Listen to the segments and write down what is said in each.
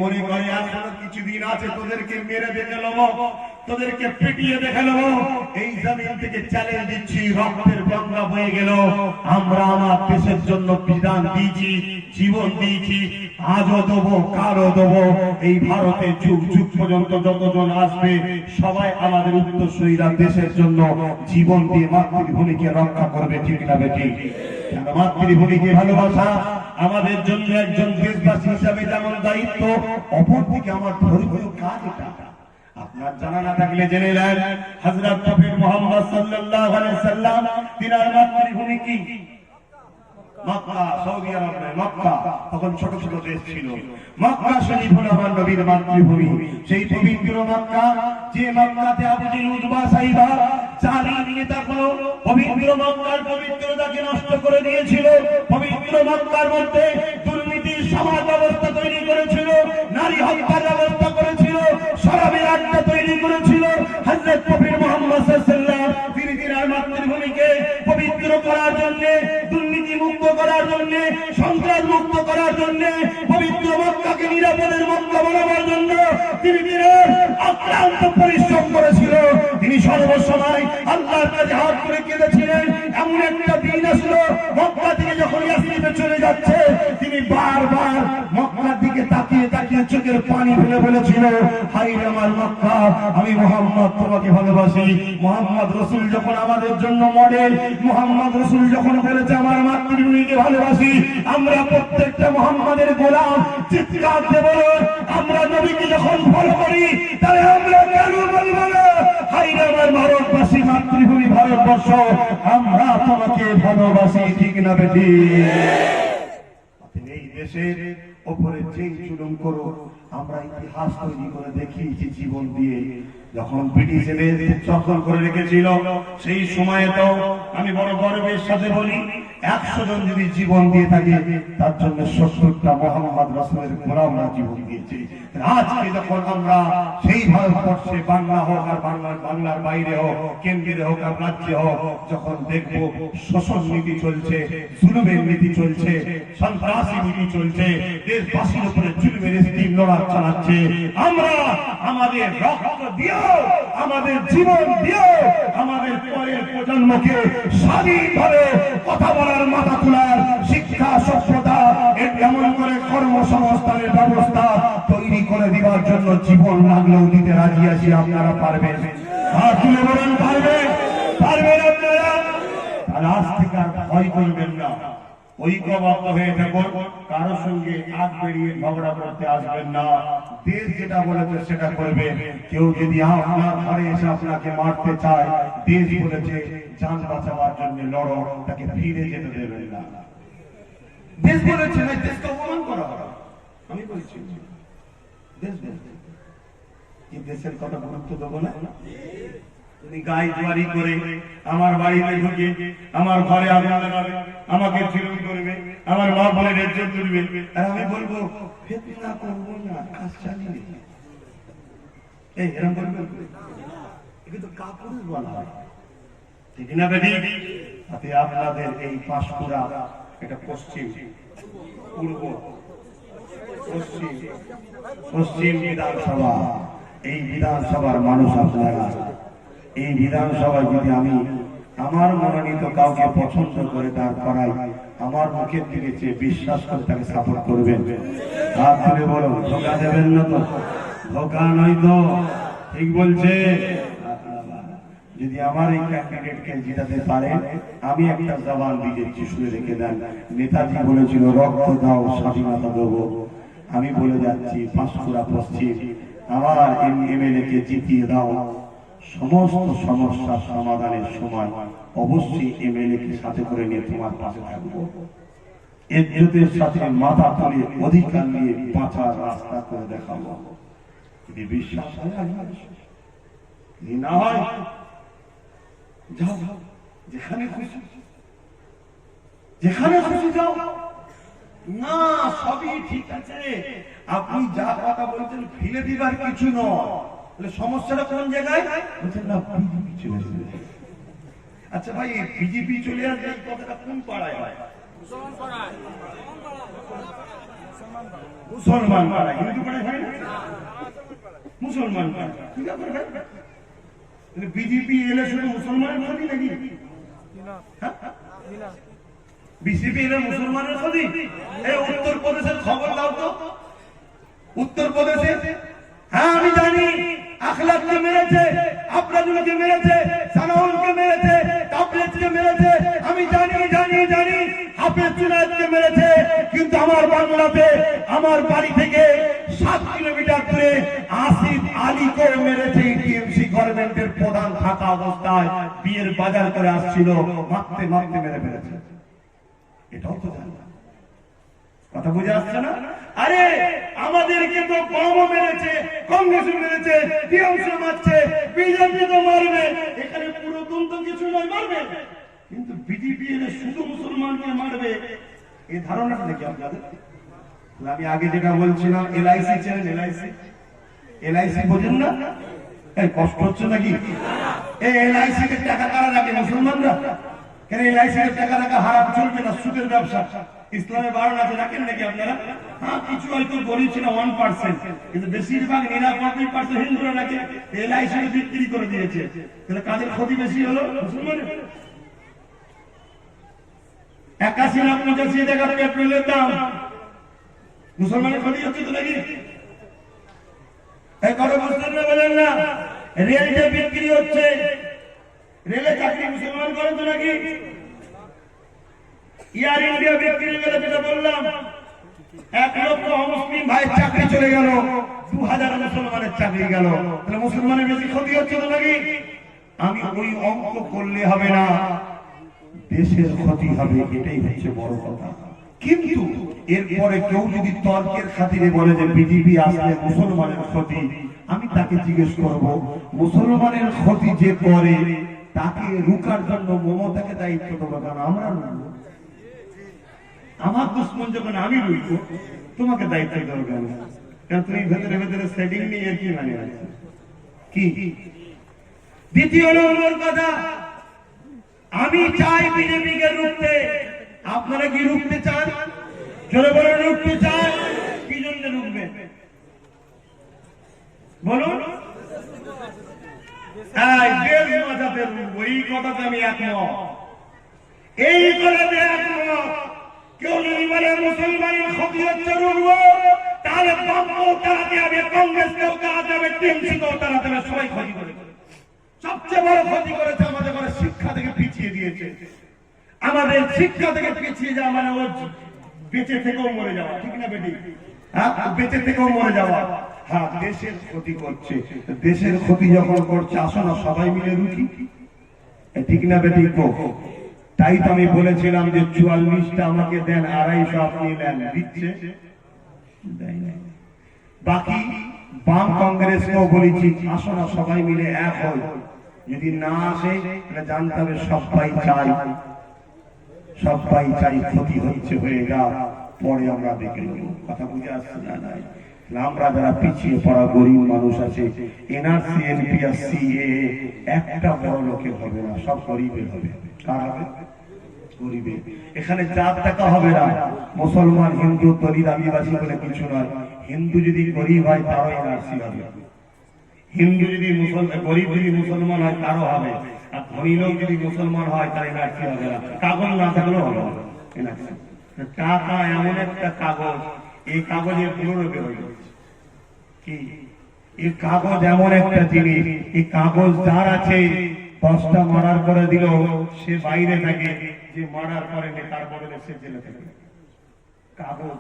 মনে করে এখনো কিছুদিন আছে তোদেরকে মেরে দেখে নেবো, তোদেরকে পিটিয়ে দেখে নেবো, এই জমিন থেকে চ্যালেঞ্জ দিচ্ছি। রক্তের গঙ্গা বয়ে গেল, আমরা আমার দেশের জন্য বিধান দিয়েছি, জীবন দিয়েছি, আজও দেবো, কালও দেবো। এই ভারতে যুগ যুগ পর্যন্ত যতজন আসবে সবাই আমাদের উত্তরসূরিরা দেশের জন্য জীবন দিয়ে মাতৃভূমিকে রক্ষা করবে, ঠিক না বেঠিক? মাতৃভূমিকে ভালোবাসা আমাদের জন্য একজন দেশবাসী হিসাবে যেমন দায়িত্ব, অপরদিকে আমার ধর্মীয় কাজ এটা। আপনার জানা না থাকলে জেনে নেন, হযরত প্রফেট মুহাম্মদ সাল্লাল্লাহু আলাইহি সাল্লাম তিনার মাতৃভূমি কি? মক্কা, সৌদি আরব নয়, মক্কা। তখন ছোট ছোট দেশ ছিল। মক্কা শরীফ হলো আমার নবীর মাতৃভূমি। সেই পবিত্র মক্কা, যে মক্কাতে আবু জেহেল উতবা সাইবা জালিম নেতাগুলো পবিত্র মক্কার পবিত্রতাকে নষ্ট করে দিয়েছিল। পবিত্র মক্কার মধ্যে দুর্নীতির সমাজ ব্যবস্থা তৈরি করেছিল, নারী হত্যার ব্যবস্থা করেছিল, শরাবের আড্ডা তৈরি করেছিল। হযরত প্রফেট মুহাম্মদ সাল্লাল্লাহু আলাইহি ওয়াসাল্লাম তিনি তিনার মাতৃভূমিকে পবিত্র করার জন্য, দুর্নীতি মুক্ত করার জন্য, সন্ত্রাস মুক্ত করার জন্য, পবিত্র মক্কাকে নিরাপদের মক্কা বানাবার জন্য তিনি অক্লান্ত পরিশ্রম করেছিল। তিনি সর্বসময় আল্লাহর কাছে হাত করে কেঁদেছিলেন। এমন একটা দিন আসলো, মক্কা থেকে যখন ইয়াসরিবে চলে যাচ্ছে, তিনি বারবার মক্কার দিকে তাকিয়ে তাকিয়ে চোখের পানি ফেলে বলেছিল, হায় রে আমার মক্কা, আমি মুহাম্মদ তোমাকে ভালোবাসি। মুহাম্মদ রাসূল যখন আমাদের জন্য মডেল, মুহাম্মদ রাসূল যখন বলেছে আমার মাতৃভূমিকে ভালোবাসি, আমরা প্রত্যেকটা মুহাম্মাদের গোলাম। চিৎকার দিয়ে বলো, আমরা নবীকে যখন ফলো করি তাহলে আমরা কেন বলবো না, হায় রে আমার ভারতবাসী, মাতৃভূমি ভারতবর্ষ, আমরা তোমাকে ভালোবাসি, ঠিক না বেঠিক? এই দেশের উপরে যেই জুলুম করো, আমরা ইতিহাস তৈরি করে দেখিয়েছি জীবন দিয়ে। যখন ব্রিটিশদের দখল করে রেখেছিল, সেই সময়ে তো আমি বড় গর্বের সাথে বলি, 100 জন যদি জীবন দিয়ে থাকে, তার জন্য 70টা মুহাম্মদ রাসূলের গোলামরা জীবন দিয়েছে। আজকে যখন আমরা সেই ভারতবর্ষে, বাংলা হোক আর বাংলার বাইরে হোক, কেন্দ্রে হোক আর রাজ্যে হোক, যখন দেখবো শোষণ নীতি চলছে, জুলুমের নীতি চলছে, সন্ত্রাসী নীতি চলছে, দেশবাসীর উপরে জুলুমের স্টিম লড়াই চালাচ্ছে, আমরা আমাদের রক্ত দিও, আমাদের জীবন দিও, আমাদের পরের প্রজন্মকে স্বাধীনভাবে কথা বলার, মাথা তোলার, শিক্ষা, সভ্যতা, এমন করে কর্মসংস্থানের ব্যবস্থা তৈরি করে দিবার জন্য জীবন লাগলেও দিতে রাজি আছি। আপনারা পারবেন? হাত তুলে বলেন, পারবেন? পারবেন আপনারা? তাহলে আজ থেকে আর ভয় করবেন না, ঐক্যবদ্ধ হয়ে থাকুন, কারোর সঙ্গে আগ বেরিয়ে ঝগড়া করতে আসবেন না। দেশ যেটা বলেছে সেটা করবেন। কেউ যদি আপনার ঘরে এসে আপনাকে মারতে চায়, দেশ বলেছে জান বাঁচাবার জন্য লড়ো, তাকে ফিরে যেতে দেবেন না। দেশ বলেছে না, দেশকে অপমান করা হবে। আমি বলছি দেশ বলছে, এই দেশের কথা গুরুত্ব দেবো না? গায়ে জোয়ারি করে আমার বাড়িতে ঢুকে আমার ঘরে আগুন লাগাবে, আমাকে জুলুম করবে, আমার মা বোনের ইজ্জত তুলবে, আর আমি বলবো ফিতনা করবো না, কাজ চালিয়ে দিই। এই এরকম বলবেন? কিন্তু কাপুরুষ বলা হয়, ঠিক না বেঠিক? তাতে আপনাদের এই পাঁশকুড়া, এটা পশ্চিম, পূর্ব, পশ্চিম বিধানসভা, এই বিধানসভার মানুষ আপনারা, এই বিধানসভায় যদি আমি আমার মনোনীত কাউকে পছন্দ করে দাঁড় করাই, আমার মুখের দিকে চেয়ে বিশ্বাস করে তাকে সাপোর্ট করবেন। হাত তুলে বলুন, ধোকা দেবেন না তো? ধোকা নয় তো? ঠিক বলছে? যদি আমার এই ক্যান্ডিডেটকে জিতাতে পারে, আমি একটা জবান দিয়ে দিচ্ছি, শুনে রেখে দেন। নেতাজি বলেছিল রক্ত দাও, স্বাধীনতা দেবো। আমি বলে যাচ্ছি, পাঁশকুড়া পশ্চিম আমার এমএলএ কে জিতিয়ে দাও। সমস্ত সমস্যার সমাধানের সময় অবশ্যই এমএলএ কে সাথে করে নিয়ে তোমার পাশে থাকবো। ইজ্জতের সাথে মাথা তুলে অধিকার নিয়ে বাঁচার রাস্তা করে দেখাবো। যদি বিশ্বাস হয়, যদি না হয় যাও, যেখানে খুশি, যেখানে খুশি যাও। না, সবই ঠিক আছে, আপনি যা কথা বলছেন ফেলে দিবার কিছু নয়। সমস্যাটা কোন জায়গায়? বলছেন না বিজেপি চলে আসবে। আচ্ছা ভাই, বিজেপি চলে আসবে এই কথাটা কোন পাড়ায় হয়? মুসলমান পাড়া, হিন্দু পাড়ায় হয় না, মুসলমান পাড়া। ঠিক আছে ভাই, বিজেপি এলে শুধু মুসলমানের ক্ষতি নাকি? বিজেপি এলে মুসলমানের ক্ষতি? এই উত্তরপ্রদেশের খবর দাও তো, উত্তরপ্রদেশে, হ্যাঁ আমি জানি আখলাককে মেরেছে, আফরাজুলকে মেরেছে, সানাউলকে মেরেছে, তাবলিগকে মেরেছে, আমি জানি জানি জানি হাফেজ জুনায়েদকে মেরেছে, কিন্তু আমার বাংলাতে আমার বাড়ি থেকে 7 কিলোমিটার দূরে আসিফ আলীকে মেরেছে। টিএমসি গভর্নমেন্টের প্রধান থাকা অবস্থায় বিয়ের বাজার করে আসছিল, মারতে মারতে মেরে ফেলেছে। এটাও তো জানি, কথা বুঝে আসছে না? আরে আমাদেরকে তো বামও মেরেছে, কংগ্রেসও মেরেছে, টিএমসি মারছে, বিজেপি তো মারবে, এখানে পুরোদম তো কিছু নয়, মারবে। কিন্তু বিজেপি এলে শুধু মুসলমানকে মারবে, এই ধারণাটা নাকি আপনাদের? আমি আগে যেটা বলছিলাম, এলআইসি চেনেন? এলআইসি বোঝেন না? এই কষ্ট হচ্ছে নাকি? এই এলআইসি তে টাকা কারা রাখে? মুসলমানরা। কেন এলআইসি তে টাকা রাখা হারাম, চলবে না, সুদের ব্যবসা। ইসলামে বারণ আছে, রাখেন নাকি আপনারা? হ্যাঁ, কিছু হয়তো গরিব ছিল 1%, কিন্তু বেশিরভাগ 99% হিন্দুরা রাখে। এলআইসি বিক্রি করে দিয়েছে, তাহলে কাদের ক্ষতি বেশি হলো? মুসলমানের। 81 না 85 টাকা পেট্রোলের দাম, মুসলমানের ক্ষতি হচ্ছে তো নাকি? এই কথা বুঝতে বলেন না? রেল যে বিক্রি হচ্ছে, রেলে চাকরি মুসলমান করে তো নাকি? এয়ার ইন্ডিয়া বিক্রি গেলে যেটা বললাম, 1 লক্ষ অমুসলিম ভাইয়ের চাকরি চলে গেল, 2000 মুসলমানের চাকরি গেল, তাহলে মুসলমানের বেশি ক্ষতি হচ্ছে তো নাকি? আমি ওই অঙ্ক করলে হবে না, দেশের ক্ষতি হবে, এটাই হচ্ছে বড় কথা। কিন্তু এরপরে কেউ যদি তর্কের খাতিরে বলে যে বিজেপি আসলে মুসলমানের ক্ষতি, আমি তাকে জিজ্ঞেস করব, মুসলমানের ক্ষতি যে করে তাকে রুকার জন্য মমতাকে দায়িত্ব দেবো কেন? আমরা রুখবো। আমার দুশ্মন যখন আমি রুখবো, তোমাকে দায়িত্ব দেবো কেন? কারণ তুমি ভেতরে ভেতরে সেটিং নিয়ে কি মানে আছে কি? দ্বিতীয় নম্বর কথা, আমি চাই বিজেপিকে রুখতে। আপনারা কি রুখতে চান? জোরে বলে রুখতে চান? কি জন্য রুখবেন বলুন? দেশ বাঁচাতে রুখবো, এই কথাতে আমি একমত। এই কথাতে একমত। কেউ যদি বলে মুসলমানের ক্ষতি হচ্ছে রুখবো, তাহলে বামকেও তাড়াতে হবে, কংগ্রেসকেও তাড়াতে হবে, টিএমসিকেও তাড়াতে হবে, সবাই ক্ষতি করে। সবচেয়ে বড় ক্ষতি করেছে আমাদের ঘরে, শিক্ষা থেকে পিছিয়ে দিয়েছে। আমাদের শিক্ষা থেকে পিছিয়ে যাওয়া মানে ও বেঁচে থেকেও মরে যাওয়া, ঠিক না বেটি? হ্যাঁ, বেঁচে থেকেও মরে যাওয়া। হ্যাঁ, দেশের ক্ষতি করছে। দেশের ক্ষতি যখন করছে, আসো না সবাই মিলে রুখি, ঠিক না বেটি? তাই তো আমি বলেছিলাম যে 44টা আমাকে দেন, 250 আপনি নেন, দিচ্ছে বাকি বাম কংগ্রেসকেও বলেছি, আসো না সবাই মিলে এক হই। যদি না আসে তাহলে জানতে হবে সবাই চাই, সবাই চাই, ক্ষতি হচ্ছে হয়ে যা, পরে আমরা দেখে নেব। কথা বুঝে আসছে না? নাই আমরা যারা পিছিয়ে পড়া গরিব মানুষ আছে, এনআরসি, এনপিআর, সিএএ একটা বড় লোকের হবে না, সব গরিবের হবে। কার হবে? গরিবের। এখানে জাত টাকা হবে না, মুসলমান, হিন্দু, দলিত, আদিবাসী বলে কিছু নয়। হিন্দু যদি গরিব হয় তারও এনআরসি হবে, হিন্দু যদি গরিব যদি মুসলমান হয় তারও হবে, আর ধনী লোক যদি মুসলমান হয় তার এনআরসি হবে না। কাগজ না থাকলেও হবে এনআরসি। টাকা এমন একটা কাগজ, এই কাগজের পুনরবে হয়ে গেছে কি? এই কাগজ এমন একটা জিনিস, এই কাগজ যার আছে 10টা মার্ডার করে দিল, সে বাইরে থাকে, যে মার্ডার করেনি তার বদলে সে জেলে থাকে। কাগজ,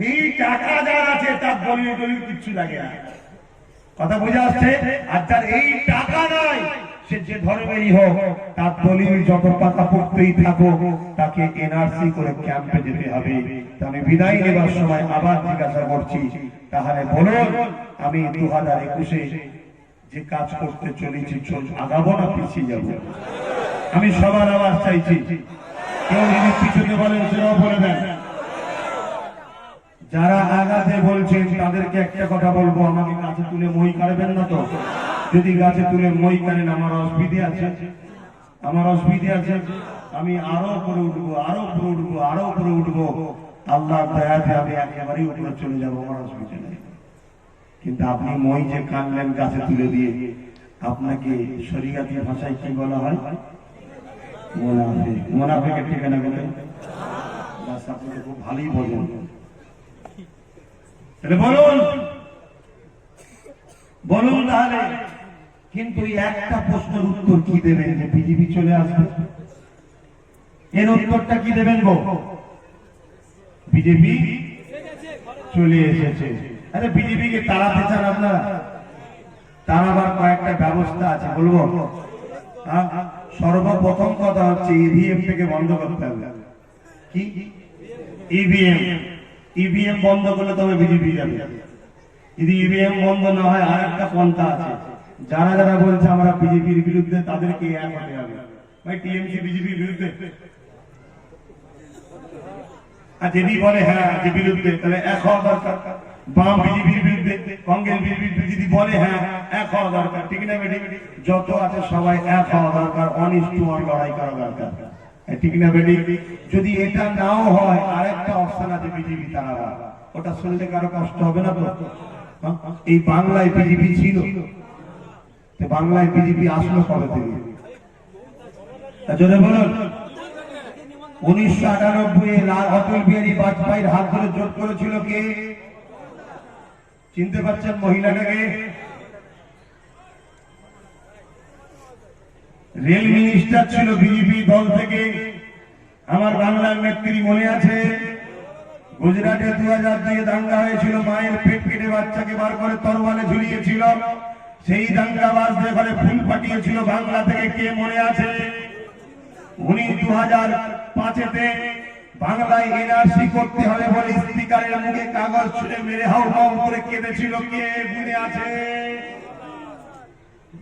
এই টাকা যার আছে তার দলিল দলিল কিচ্ছু লাগে না। কথা বুঝে আসছে? আর যার এই টাকা নাই, সে যে ধর্মেরই হোক, তার দলিল যত পাকা পড়তেই থাকুক, তাকে এনআরসি করে ক্যাম্পে যেতে হবে। আমি বিদায় নেবার সময় আবার জিজ্ঞাসা করছি, তাহলে বলুন, আমি 2021-এ যে কাজ করতে চলেছি, আগাবো না পিছিয়ে যাবো? আমি সবার আওয়াজ চাইছি, কেউ যদি পিছনে বলেন সেটাও বলে দেন। যারা আগাতে বলছেন তাদেরকে একটা কথা বলবো, আমাকে কাছে তুলে মই কাড়বেন না তো? যদি গাছে তুলে মই কাড়েন, আমার অসুবিধে আছে, আমার অসুবিধে আছে। আমি আরো উপরে উঠবো, আরো উপরে উঠবো, আরো উপরে উঠবো। আল্লাহ দয়াতে আমি একেবারেই উপরে চলে যাবো, আমার অসুবিধা নেই। কিন্তু আপনি মই যে কানলেন গাছে তুলে দিয়ে, আপনাকে শরীয়তি ভাষায় কি বলা হয়? মুনাফিক। মুনাফিকের ঠিকানা বলেন। আপনি খুব ভালোই বোঝেন, তাহলে বলুন বলুন তাহলে। কিন্তু একটা প্রশ্নের উত্তর কি দেবেন যে বিজেপি চলে আসবে? এর উত্তরটা কি দেবেন গো? বিজেপি চলে এসেছে। আরে বিজেপিকে তাড়াতে চান আপনারা? তাড়াবার কয়েকটা ব্যবস্থা আছে, বলবো। সর্বপ্রথম কথা হচ্ছে ইভিএম থেকে বন্ধ করতে হবে। কি ইভিএম? ইভিএম বন্ধ করলে তবে বিজেপি যাবে। যদি ইভিএম বন্ধ না হয় আর একটা পন্থা আছে। যারা যারা বলছে আমরা বিজেপির বিরুদ্ধে, তাদেরকে এক হতে হবে। ভাই টিএমসি বিজেপির বিরুদ্ধে, আর যদি বলে হ্যাঁ যে বিরুদ্ধে, তাহলে এক হওয়া দরকার। বাম বিজেপির বিরুদ্ধে, কংগ্রেস বিরুদ্ধে যদি বলে হ্যাঁ এক হওয়া দরকার, ঠিক না বেটি? যত আছে সবাই এক হওয়া দরকার, অনিষ্ট লড়াই করা দরকার, ঠিক না বেটি? যদি এটা নাও হয়, আরেকটা অপশন আছে বিজেপি তারা, ওটা শুনলে কারো কষ্ট হবে না তো? এই বাংলায় বিজেপি ছিল, বাংলায় বিজেপি আসলো কবে থেকে? জোরে বলুন। 1998 অটল বিহারী বাজপেয়ীর হাত ধরে জোট করেছিল কে? চিনতে পারছেন মহিলাটাকে? রেল মিনিস্টার ছিল বিজেপি দল থেকে। আমার বাংলার নেত্রী মনে আছে? গুজরাটে 2002 দাঙ্গা হয়েছিল, মায়ের পেট কেটে বাচ্চাকে বার করে তরোয়ালে ঝুলিয়েছিল। সেই দাঙ্গাবাজদের ঘরে ফুল ফাটিয়েছিল বাংলা থেকে, কে মনে আছে? উনি 2005-তে বাংলায় এনআরসি করতে হবে বলে স্পিকারের মুখে কাগজ ছুঁড়ে মেরে হাউ হাউ করে কেঁদেছিল, কে মনে আছে?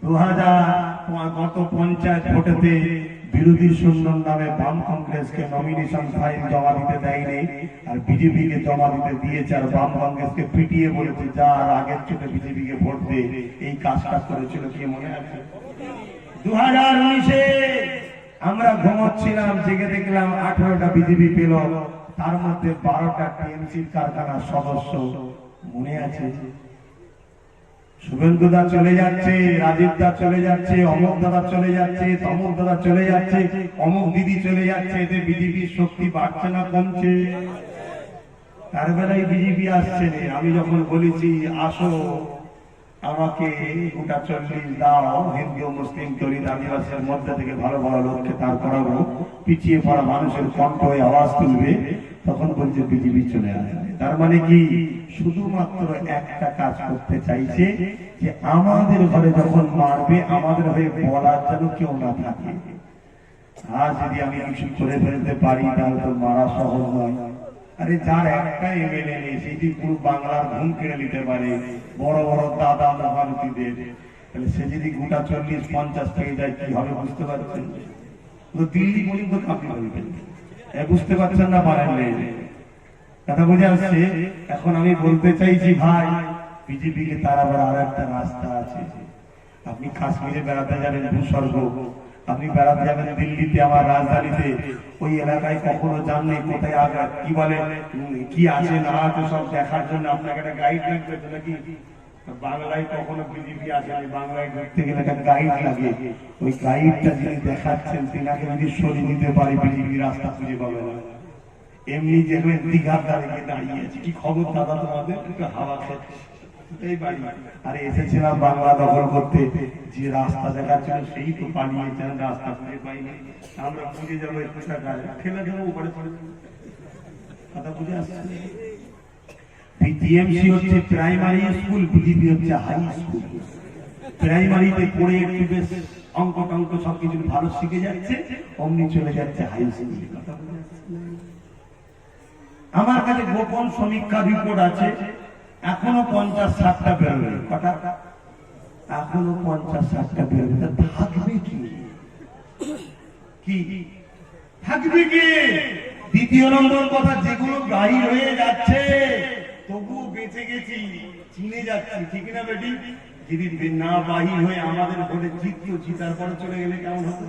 2000 পঞ্চায়েত ভোটেতে বিরোধী শূন্যর নামে বাম কংগ্রেসকে নমিনেশন ফাইল জমা দিতে দেয়নি, আর বিজেপিকে জমা দিতে দিয়েছে, আর বাম কংগ্রেসকে পিটিয়ে বলেছে যার আগের চোটে বিজেপিকে ভোট দে। এই কাজটা করেছিল, কে মনে আছে? 2019-এ আমরা ঘুমোচ্ছিলাম, জেগে দেখলাম 18টা বিজেপি পেল, তার মধ্যে 12টা টিএমসির কারখানার সদস্য, মনে আছে? শুভেন্দু দা চলে যাচ্ছে, রাজীব দা চলে যাচ্ছে, অমুক দাদা চলে যাচ্ছে, তমুক দাদা চলে যাচ্ছে, অমুক দিদি চলে যাচ্ছে। এতে বিজেপির শক্তি বাড়ছে না কমছে? তার বেলায় বিজেপি আসছে। আমি যখন বলেছি আসো আমাকে গোটা 40 দাও, হিন্দু মুসলিম দলিত আদিবাসীর মধ্যে থেকে ভালো ভালো লোককে তার করাবো, পিছিয়ে পড়া মানুষের কণ্ঠ হয়ে আওয়াজ তুলবে, তখন বলছে বিজেপি চলে আসবে। তার মানে কি? শুধুমাত্র একটা কাজ করতে চাইছে যে আমাদের ঘরে যখন মারবে, আমাদের হয়ে বলার যেন কেউ না থাকে। আর যদি আমি কিছু করে ফেলতে পারি, তাহলে তো মারা সহজ নয়। আরে যার একটা এমএলএ নেই, সেটি পুরো বাংলার ঘুম কেড়ে নিতে পারে, বড় বড় দাদা মহারথীদের, তাহলে সে যদি গোটা 40-50 থেকে যায়, কি হবে বুঝতে পারছেন? দিল্লি পর্যন্ত কাঁপি বলবেন, বুঝতে পারছেন না? পারেন কথা বুঝে আসছে? এখন আমি বলতে চাইছি ভাই, বিজেপিকে তাড়াবার আর একটা রাস্তা আছে। আপনি কাশ্মীরে বেড়াতে যাবেন, ভূস্বর্গ, আপনি বেড়াতে যাবেন দিল্লিতে, আমার রাজধানীতে, ওই এলাকায় কখনো যাননি, কোথায় আগে কি বলে কি আছে না আছে সব দেখার জন্য আপনাকে একটা গাইড লাগবে তো নাকি? বাংলায় কখনো বিজেপি আসেনি, বাংলায় ঘুরতে গেলে একটা গাইড লাগে। ওই গাইডটা যিনি দেখাচ্ছেন, তিনাকে যদি সরিয়ে দিতে পারি, বিজেপি রাস্তা খুঁজে পাবে না। এমনি দেখবেন দীঘার দাঁড়িয়ে দাঁড়িয়েছে, কি খবর দাদা তোমাদের? হাওয়া খাচ্ছে এই বাড়ি। আরে এসেছিলাম বাংলা দখল করতে, যে রাস্তা দেখাচ্ছিল সেই তো পালিয়েছেন, রাস্তা খুঁজে পাইনি। আমরা খুঁজে যাবো, ফেলে দেবো উপরে পড়ে। কথা বুঝে আসছে? টিএমসি হচ্ছে প্রাইমারি স্কুল, বিজেপি হচ্ছে হাই স্কুল। প্রাইমারিতে পড়ে একটু বেশ অঙ্ক টঙ্ক সবকিছু ভালো শিখে যাচ্ছে, অমনি চলে যাচ্ছে হাই স্কুলে। কথা বুঝে আসছে? আমার কাছে গোপন সমীক্ষা রিপোর্ট আছে, এখনো 50-60টা বেরোবে। কটা? এখনো 50-60টা বেরোবে। থাকবে কি? কি থাকবে কি? দ্বিতীয় নম্বর কথা, যেগুলো গাড়ি হয়ে যাচ্ছে তবুও বেঁচে গেছি, চিনে যাচ্ছি, ঠিক না বেটি? যদি না বাহির হয়ে আমাদের ভোটে জিতলো, জিতার পরে চলে গেলে কেমন হতো?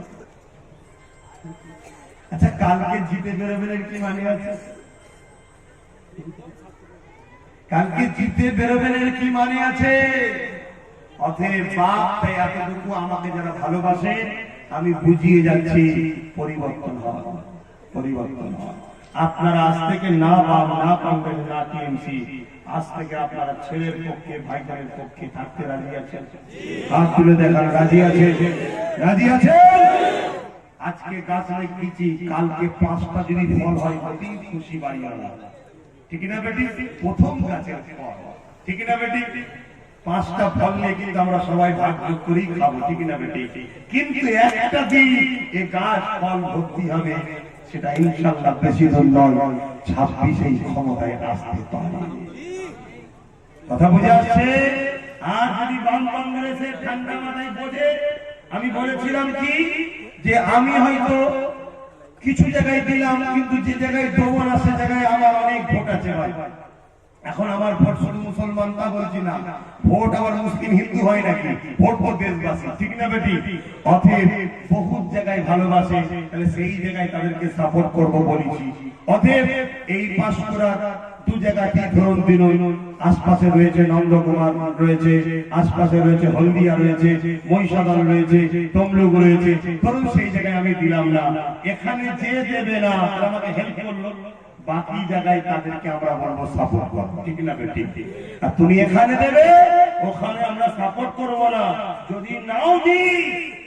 আচ্ছা, কালকে জিতে বেরোবেন কি মানে আছে? কালকে জিতে বেরোবেন এর কি মানে আছে? অতএব বাপ তাই এতটুকু আমাকে যারা ভালোবাসে আমি বুঝিয়ে যাচ্ছি, পরিবর্তন হয়, পরিবর্তন হয়। আপনারা আজ থেকে না বাপ না পাবেন না টিএমসি, আজ থেকে আপনারা ছেলের পক্ষে ভাইদের পক্ষে থাকতে রাজি আছেন? হাত তুলে দেখান রাজি আছে, রাজি আছে। আজকে গাছ রেখেছি, কালকে 5টা যদি ফল হয় অতি খুশি বাড়িওয়ালা, ঠিক না বেটি? প্রথম গাছের ফল, ঠিক না বেটি? 5টা ফল নিয়ে কিন্তু আমরা সবাই ভাগ যোগ করেই খাবো, ঠিক না বেটি? কিন্তু একটা দিন এই গাছ ফল ভর্তি হবে, সেটা ইনশাআল্লাহ বেশি দিন নয়, 26 এই ক্ষমতায় আসতে পারে। কথা বুঝে আসছে? আর যদি বাম কংগ্রেসের ঠান্ডা মাথায় বোঝে, আমি বলেছিলাম কি যে আমি হয়তো কিছু জায়গায় দিলাম, কিন্তু যে জায়গায় দেবো না সে জায়গায় আমার অনেক ভোট আছে ভাই। এখন আমার ভোট শুধু মুসলমান তা বলছি না, ভোট আবার মুসলিম হিন্দু হয় নাকি, ভোট ভোট দেশবাসী, ঠিক না বেটি? অতএব বহু জায়গায় ভালোবাসে, তাহলে সেই জায়গায় তাদেরকে সাপোর্ট করব বলেছি। অতএব এই পাঁশকুড়ার 2 জায়গাতে ধরুন দিন আশপাশে রয়েছে নন্দকুমার রয়েছে, আশপাশে রয়েছে হলদিয়া রয়েছে, মহিষাদল রয়েছে, তমলুক রয়েছে, ধরুন সেই জায়গায় আমি দিলাম না। এখানে যে দেবে না আমাকে হেল্প করলো, বাকি জায়গায় তাদেরকে আমরা বলবো সাপোর্ট করো, ঠিক না বেটি? আর তুমি এখানে দেবে, ওখানে আমরা সাপোর্ট করব না। যদি নাও দিই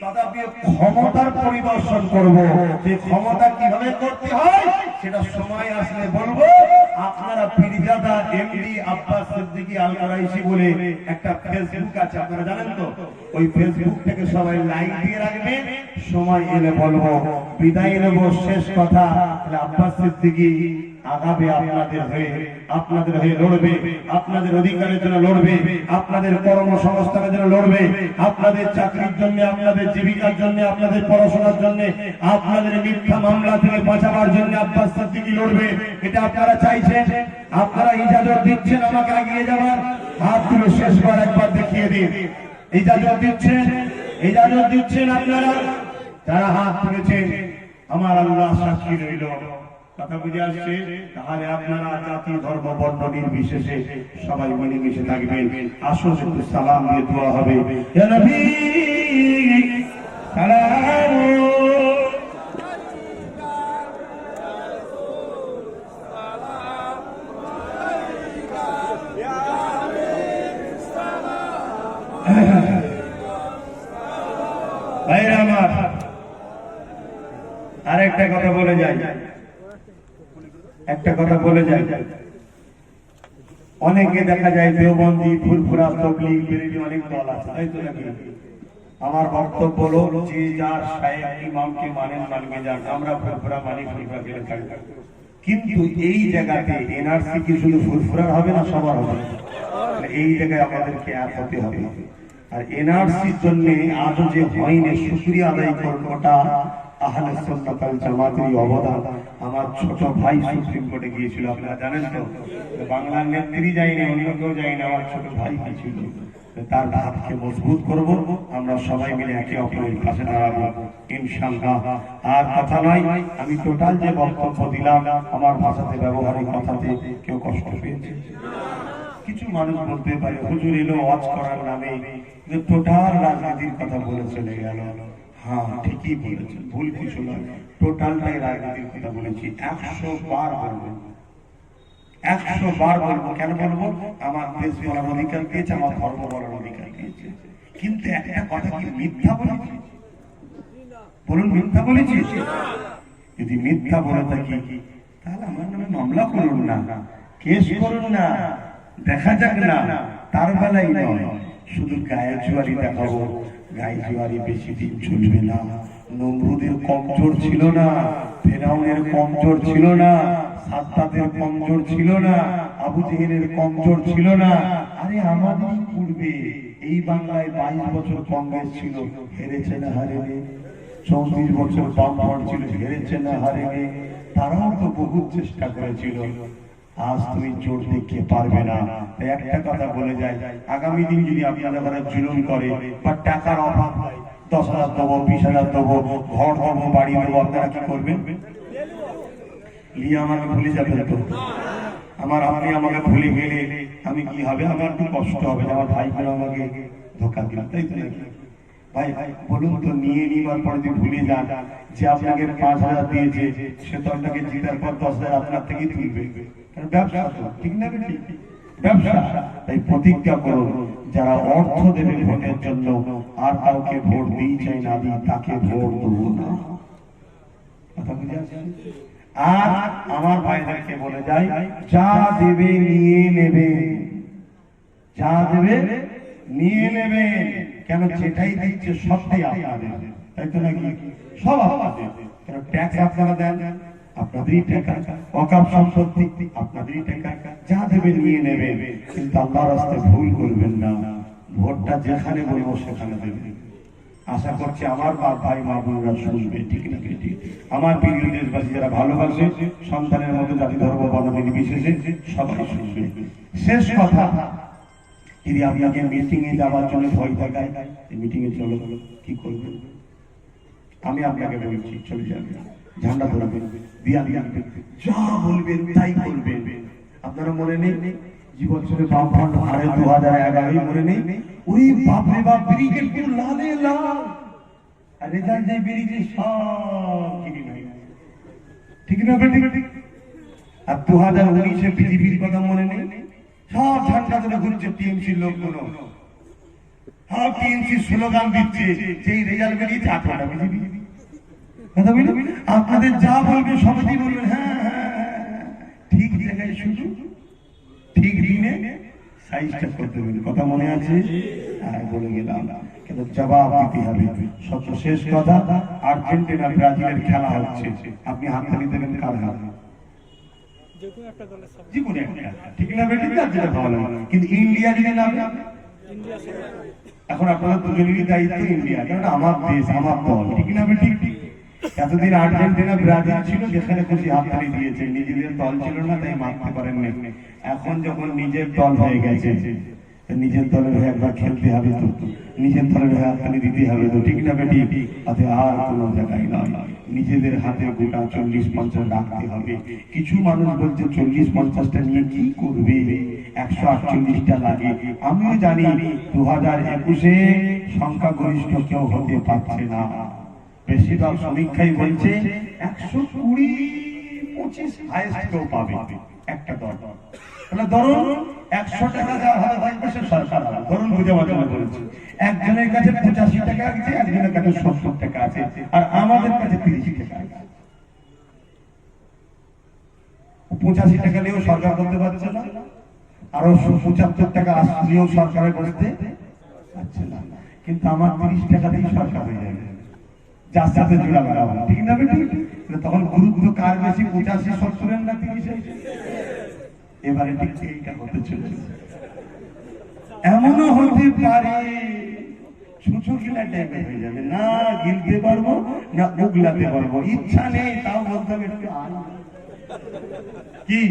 তথাপি ক্ষমতার পরিদর্শন করব, যে ক্ষমতা কিভাবে করতে হয় সেটা সময় আসলে বলবো। আপনারা পীরজাদা এমডি আব্বাস সিদ্দিকী আল কুরাইশি বলে একটা ফেসবুক আছে, আপনারা জানেন তো? ওই ফেসবুক থেকে সবাই লাইক দিয়ে রাখবেন, সময় এলে বলবো। বিদায় নেব, শেষ কথা, আব্বাস সিদ্দিকী আগাবে আপনাদের হয়ে লড়বে, আপনাদের অধিকারের জন্য লড়বে, আপনাদের কর্মসংস্থানের জন্য লড়বে, আপনাদের চাকরির জন্য, আপনাদের জীবিকার জন্য, আপনাদের পড়াশোনার জন্য, আপনাদের মিথ্যা মামলা থেকে বাঁচাবার জন্য আব্বাস সিদ্দিকী লড়বে। এটা আপনারা চাইছেন, আপনারা ইজাজত দিচ্ছেন আমাকে এগিয়ে যাবার? হাত তুলে শেষবার একবার দেখিয়ে দিন, ইজাজত দিচ্ছেন? ইজাজত দিচ্ছেন আপনারা যারা হাত তুলেছেন? আমার আল্লাহ সাক্ষী রইল। কথা বুঝে আসছে? তাহলে আপনারা জাতি ধর্ম বর্ণ নির্বিশেষে সবাই মিলেমিশে থাকবেন। আসুন একটু সালাম দিয়ে দোয়া হবে। ইয়া নবী সালাম, ভাইরা আমার আরেকটা কথা বলে যাই, একটা কথা বলে যাই। অনেকে দেখা যায় দেওবন্দি, ফুরফুরা, তবলিগ, বেরেলি অনেক দল আছে, তাই তো নাকি? আমার বক্তব্য হলো যে যার শায়েখ ইমামকে মানেন মানবে যান, আমরা ফুরফুরা মানি, ফুরফুরা গেলে থাকবে। কিন্তু এই জায়গাতে এনআরসি কি শুধু ফুরফুরার হবে না, সবার হবে? এই জায়গায় আমাদেরকে এক হতে হবে। আর এনআরসির জন্য আজও যে হয়নি, শুকরিয়া আদায় করবোটা আহলে সুন্নাত ওয়াল জামাতের অবদান। আমার ছোট ভাই সুপ্রিম কোর্টে গিয়েছিল, আপনারা জানেন তো? বাংলার নেত্রী যায়নি, অন্য কেউ যায়নি, আমার ছোট ভাই গিয়েছিল। তার হাতকে মজবুত করব, আমরা সবাই মিলে একে অপরের পাশে দাঁড়াবো ইনশাআল্লাহ। আর কথা নয়, আমি টোটাল যে বক্তব্য দিলাম আমার ভাষাতে, ব্যবহারিক কথাতে কেউ কষ্ট পেয়েছে? কিছু মানুষ বলতে পারে হুজুর এলো ওয়াজ করার নামে টোটাল রাজনীতির কথা বলে চলে গেল। হ্যাঁ, ঠিকই বলেছেন, ভুল কিছু নয়, টোটালটাই রাজনীতির কথা বলেছি। 100 বার বলবো, 100 বার বলবো। কেন বলবো? আমার দেশ বলার অধিকার দিয়েছে, আমার ধর্ম বলার অধিকার দিয়েছে। কিন্তু একটা কথা কি মিথ্যা বলেছি? বলুন, মিথ্যা বলেছি? যদি মিথ্যা বলে থাকি তাহলে আমার নামে মামলা করুন না, কেস করুন না, দেখা যাক না, তার বেলায় নয়। শুধু গায়ে জুয়ারি দেখাবো, গায়ে জুয়ারি বেশি দিন চলবে না। নমরুদের কমজোর ছিল না, ফেরাউনের কমজোর ছিল না, সাদ্দাতের কমজোর ছিল না, আবু জেহেলের কমজোর ছিল না। আরে আমাদের পূর্বে এই বাংলায় 22 বছর কংগ্রেস ছিল, হেরেছে না হারেনি? 34 বছর বামফ্রন্ট ছিল, হেরেছে না হারেনি? তারাও তো বহু চেষ্টা করেছিল। আজ তুমি জোর দেখিয়ে পারবে না। একটা কথা বলে যায়, আগামী দিন যদি আপনারা ঘরে জুলুম করে বা টাকার অভাব হয়, 10,000 দেবো, 20,000 দেবো, ঘর দেবো, বাড়ি দেবো, আপনারা কি করবেন? লিয়ে আমাকে ভুলে যাবেন তো? আমার আপনি আমাকে ভুলে গেলে আমি কি হবে, আমার একটু কষ্ট হবে, আমার ভাই বোন আমাকে ধোকা দিল, তাই তো নাকি? ভাই বলুন তো, নিয়ে নিবার পরে যদি ভুলে যান যে আপনাকে 5,000 দিয়েছে, সে তো আপনাকে জিতার পর 10,000 আপনার থেকেই তুলবে, কারণ ব্যবসা তো, ঠিক না? ঠিক ব্যবসা। তাই প্রতিজ্ঞা করুন, যারা অর্থ দেবে ভোটের জন্য, আর কাউকে ভোট দিই চাই না দিই, তাকে ভোট দেবো না। কথা বুঝে আসছে? আর আমার ভাইদেরকে বলে যাই, যা দেবে নিয়ে নেবে, যা দেবে নিয়ে নেবে। কেন? যেটাই দিচ্ছে সবটাই আপনাদের, তাই তো নাকি? সব আপনাদের। কেন? ট্যাক্স আপনারা দেন, আপনাদেরই টাকা, ওয়াকফ সম্পত্তি আপনাদেরই টাকা, যা দেবে নিয়ে নেবে। কিন্তু আল্লাহর রাস্তায় ভুল করবেন না, ভোটটা যেখানে বলবো সেখানে দেবেন। আশা করছি আমার ভাই মা বোনরা শুনবে, ঠিক না? ঠিক। আমার প্রিয় দেশবাসী, যারা ভালোবাসে, সন্তানের মতো জাতি ধর্ম বর্ণ নির্বিশেষে সবাই শুনবে। শেষ কথা, যদি আপনাকে মিটিং এ যাওয়ার জন্য ভয় দেখায়, মিটিং এ চলো, কি করবেন? আমি আপনাকে বলছি, চলে যাবেন, ঝান্ডা ধরবেন, দিয়া দিবেন, যা বলবেন তাই করবেন। আপনারা মনে নেই জীবনচরে বামফ্রন্ট হারে 2011 মনে নেই? ওরে বাপ রে বাপ, ব্রিগেড পুরো লালে লাল, আর রেজাল্ট যে বেরিয়েছে সব কিনে নাই, ঠিক না বেটি? আর 2019-এ বিজেপির কথা মনে নেই? সব ঝান্ডা ধরে ঘুরছে টিএমসির লোকগুলো, সব টিএমসি স্লোগান দিচ্ছে, যেই রেজাল্ট বেরিয়েছে 18টা বিজেপি। কথা বলি, আপনাদের যা বলবে সবাই বলবেন হ্যাঁ হ্যাঁ, ঠিক জায়গায় শুধু ঠিক দিনে সাইজটা করতে হবে। কথা মনে আছে? হ্যাঁ, বলে গেলাম, কিন্তু জবাব দিতে হবে। সবচেয়ে শেষ কথা, আর্জেন্টিনা ব্রাজিলের খেলা হচ্ছে, আপনি হাততালি দেবেন কার হাতে? জীবনে একটা, ঠিক না বেটি? যেটা ভালো লাগে। কিন্তু ইন্ডিয়া যদি নামে, এখন আপনারা দুজনেরই দায়িত্ব ইন্ডিয়া, কারণ আমার দেশ, আমার দল, ঠিক না বেটি? এতদিন আর্জেন্টিনা ব্রাজিল ছিল, যেখানে খুশি হাততালি দিয়েছে, নিজেদের দল ছিল না তাই মারতে পারেননি। এখন যখন নিজের দল হয়ে গেছে, নিজের দলের হয়ে একবার খেলতে হবে তো, নিজের দলের হয়ে হাততালি দিতে হবে তো, ঠিক না বেটি? তাতে আর কোনো জায়গায় নয়, নিজেদের হাতে গোটা 40-50 রাখতে হবে। কিছু মানুষ বলছে 40-50টা নিয়ে কি করবে, 148টা লাগে। আমিও জানি 2021-এ সংখ্যাগরিষ্ঠ কেউ হতে পারছে না। বেশিরভাগ সমীক্ষাই বলছে 120-25 হাইয়েস্ট কেউ পাবে একটা দল। তাহলে ধরুন 100 টাকা দেওয়া হবে, সে সরকার হবে, ধরুন বুঝাবার জন্য বলছি। একজনের কাছে 85 টাকা আছে, একজনের কাছে 70 টাকা আছে, আর আমাদের কাছে 30 টাকা আছে। 85 টাকা নিয়েও সরকার করতে পারছে না, আরো 75 টাকা আসলেও সরকারের করতে পারছে না। কিন্তু আমার 30 টাকা দিয়ে সরকার হয়ে যাবে, যার সাথে জোড়া লাগাবো, ঠিক না বেটি? তখন গুরুত্ব কার বেশি, 85-70 না 30? এবারে ঠিক এইটা হতে চলেছে। এমনও হতে পারে ছুঁচো গিলা টাইপের হয়ে যাবে, না গিলতে পারবো না উগলাতে পারবো, ইচ্ছা নেই তাও বলতে হবে কি।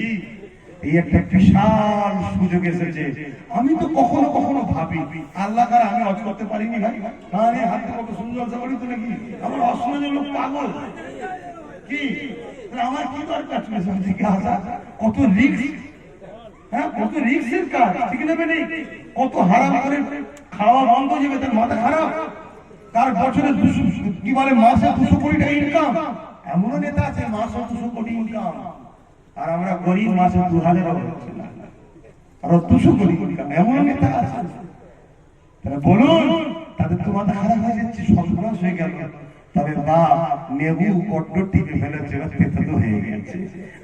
এই একটা বিশাল সুযোগ এসেছে। আমি তো কখনো কখনো ভাবি, আল্লাহ তারা আমি অজ করতে পারিনি ভাই, আরে হাতে কত সুন্দর করি তো নাকি, আমার অসুবিধা লোক পাগল কি, আমার কি দরকার থেকে আসা, কত রিস্ক, হ্যাঁ কত রিস্কের কাজ, ঠিক না বেটি? কত হারাম করে খাওয়া বন্ধ যাবে, তার মাথা খারাপ, তার বছরে 200 কি বলে মাসে 200 কোটি টাকা ইনকাম। এমনও নেতা আছে মাসে 200 কোটি ইনকাম, আর আমরা গরিব মাসে 2000 হচ্ছে না, আর 200 কোটি ইনকাম। এমনও নেতা আছে, তারা বলুন তাদের তো মাথা খারাপ হয়ে যাচ্ছে, সর্বনাশ হয়ে গেল। তবে বাপ নেবু বড্ড টিপে ফেলেছে, পেতে হয়ে গেছে।